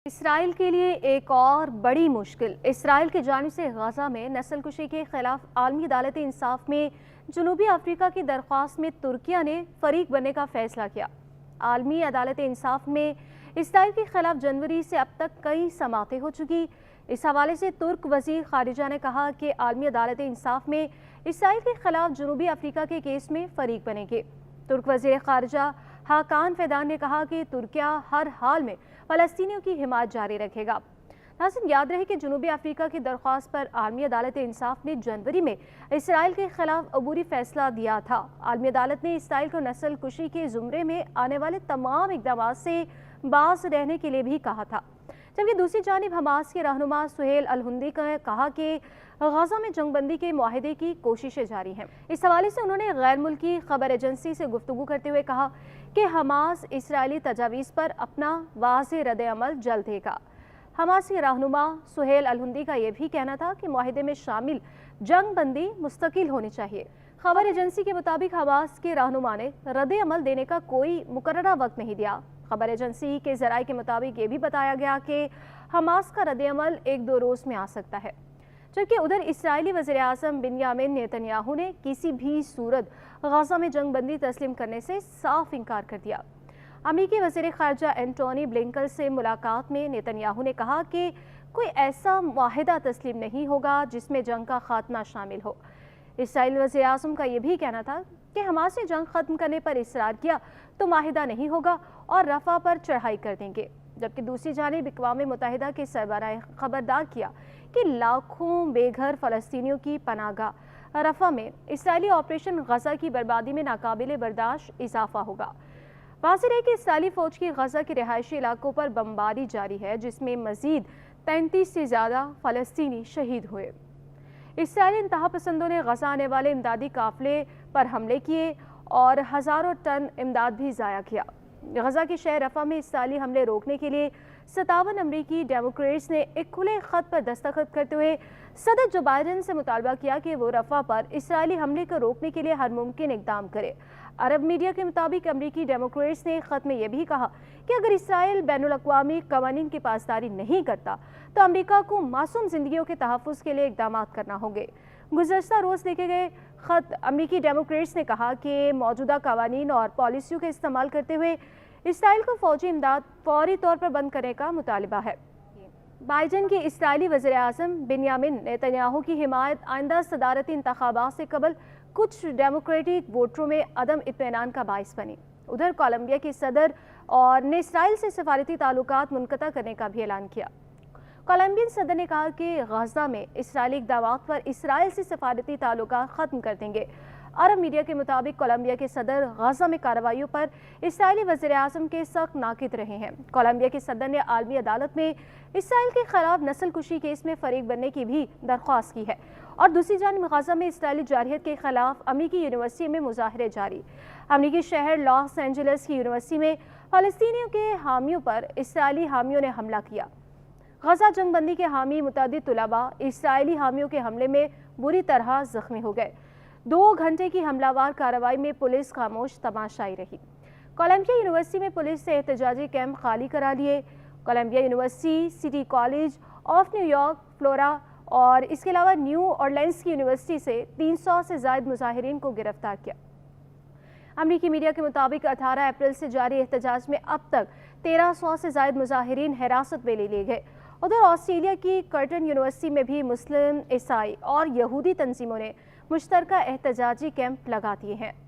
اسرائیل کے لیے ایک اور بڑی مشکل۔ اسرائیل کی جانب سے غزہ میں نسل کشی کے خلاف عالمی عدالت انصاف میں جنوبی افریقہ کی درخواست میں ترکیہ نے فریق بننے کا فیصلہ کیا۔ عالمی عدالت انصاف میں اسرائیل کے خلاف جنوری سے اب تک کئی سماعتیں ہو چکی۔ اس حوالے سے ترک وزیر خارجہ نے کہا کہ عالمی عدالت انصاف میں اسرائیل کے خلاف جنوبی افریقہ کے کیس میں فریق بنیں گے۔ ترک وزیر خارجہ ہاکان فیدان نے کہا کہ ترکیہ ہر حال میں فلسطینیوں کی حمایت جاری رکھے گا۔ ناظرین، یاد رہے کہ جنوبی افریقہ کی درخواست پر عالمی عدالت انصاف نے جنوری میں اسرائیل کے خلاف عبوری فیصلہ دیا تھا۔ عالمی عدالت نے اسرائیل کو نسل کشی کے زمرے میں آنے والے تمام اقدامات سے باز رہنے کے لیے بھی کہا تھا، جبکہ دوسری جانب حماس کے رہنما سہیل الہندی نے کہا کہ غزہ میں جنگ بندی کے معاہدے کی کوششیں جاری ہیں۔ اس حوالے سے انہوں نے غیر ملکی خبر ایجنسی سے گفتگو کرتے ہوئے کہا کہ حماس اسرائیلی تجاویز پر اپنا واضح رد عمل جلد دے گا۔ حماسی رہنما سہیل الہندی کا یہ بھی کہنا تھا کہ معاہدے میں شامل جنگ بندی مستقل ہونی چاہیے۔ خبر ایجنسی کے مطابق حماس کے رہنما نے رد عمل دینے کا کوئی مقررہ وقت نہیں دیا۔ خبر ایجنسی کے ذرائع کے مطابق یہ بھی بتایا گیا کہ حماس کا رد عمل 1-2 روز میں آ سکتا ہے، جبکہ ادھر اسرائیلی وزیر اعظم بنیامین نیتنیاہو نے کسی بھی صورت غزہ میں جنگ بندی تسلیم کرنے سے صاف انکار کر دیا۔ امریکی وزیر خارجہ اینٹونی بلنکن سے ملاقات میں نیتنیاہو نے کہا کہ کوئی ایسا معاہدہ تسلیم نہیں ہوگا جس میں جنگ کا خاتمہ شامل ہو۔ اسرائیلی وزیر اعظم کا یہ بھی کہنا تھا کہ حماس نے جنگ ختم کرنے پر اصرار کیا تو معاہدہ نہیں ہوگا اور رفح پر چڑھائی کر دیں گے، جبکہ دوسری جانب اقوام متحدہ کے سربراہ خبردار کیا کہ لاکھوں بے گھر فلسطینیوں کی پناہ گاہ رفح میں اسرائیلی آپریشن غزہ کی بربادی میں ناقابل برداشت اضافہ ہوگا۔ واضح ہے کہ اسرائیلی فوج کی غزہ کے رہائشی علاقوں پر بمباری جاری ہے، جس میں مزید 33 سے زیادہ فلسطینی شہید ہوئے۔ اسرائیلی انتہا پسندوں نے غزہ آنے والے امدادی قافلے پر حملے کیے اور ہزاروں ٹن امداد بھی ضائع کیا۔ غزہ کے شہر رفح میں اسرائیلی حملے روکنے کے لیے 57 امریکی ڈیموکریٹس نے ایک کھلے خط پر دستخط کرتے ہوئے صدر جو بائیڈن سے مطالبہ کیا کہ وہ رفح پر اسرائیلی حملے کو روکنے کے لیے ہر ممکن اقدام کرے۔ عرب میڈیا کے مطابق امریکی ڈیموکریٹس نے خط میں یہ بھی کہا کہ اگر اسرائیل بین الاقوامی قوانین کی پاسداری نہیں کرتا تو امریکہ کو معصوم زندگیوں کے تحفظ کے لیے اقدامات کرنا ہوں گے۔ گزشتہ روز لکھے گئے خط امریکی ڈیموکریٹس نے کہا کہ موجودہ قوانین اور پالیسیوں کا استعمال کرتے ہوئے اسرائیل کو فوجی امداد فوری طور پر بند کرنے کا مطالبہ ہے۔ بائیڈن کے اسرائیلی وزیر اعظم بنیامین نیتنیاہو کی حمایت آئندہ صدارتی انتخابات سے قبل کچھ ڈیموکریٹک ووٹروں میں عدم اطمینان کا باعث بنی۔ ادھر کولمبیا کے صدر نے اسرائیل سے سفارتی تعلقات منقطع کرنے کا بھی اعلان کیا۔ کولمبین صدر نے کہا کہ غزہ میں اسرائیلی اقدامات پر اسرائیل سے سفارتی تعلقات ختم کر دیں گے۔ عرب میڈیا کے مطابق کولمبیا کے صدر غزہ میں کارروائیوں پر اسرائیلی وزیر اعظم کے سخت ناقد رہے ہیں۔ کولمبیا کے صدر نے عالمی عدالت میں اسرائیل کے خلاف نسل کشی کیس میں فریق بننے کی بھی درخواست کی ہے، اور دوسری جانب غزہ میں اسرائیلی جارحیت کے خلاف امریکی یونیورسٹی میں مظاہرے جاری۔ امریکی شہر لاس اینجلس کی یونیورسٹی میں فلسطینیوں کے حامیوں پر اسرائیلی حامیوں نے حملہ کیا۔ غزہ جنگ بندی کے حامی متعدد طلباء اسرائیلی حامیوں کے حملے میں بری طرح زخمی ہو گئے۔ 2 گھنٹے کی حملہ وار کارروائی میں پولیس خاموش تماشائی رہی۔ کولمبیا یونیورسٹی میں پولیس نے احتجاجی کیمپ خالی کرا لیے۔ Columbia university, city college of New York, فلورا اور اس کے علاوہ نیو اورلینز کی یونیورسٹی سے 300 سے زائد مظاہرین کو گرفتار کیا۔ امریکی میڈیا کے مطابق 18 اپریل سے جاری احتجاج میں اب تک 1300 سے زائد مظاہرین حراست میں لے لیے گئے۔ ادھر آسٹریلیا کی کرٹن یونیورسٹی میں بھی مسلم، عیسائی اور یہودی تنظیموں نے مشترکہ احتجاجی کیمپ لگا دیے ہیں۔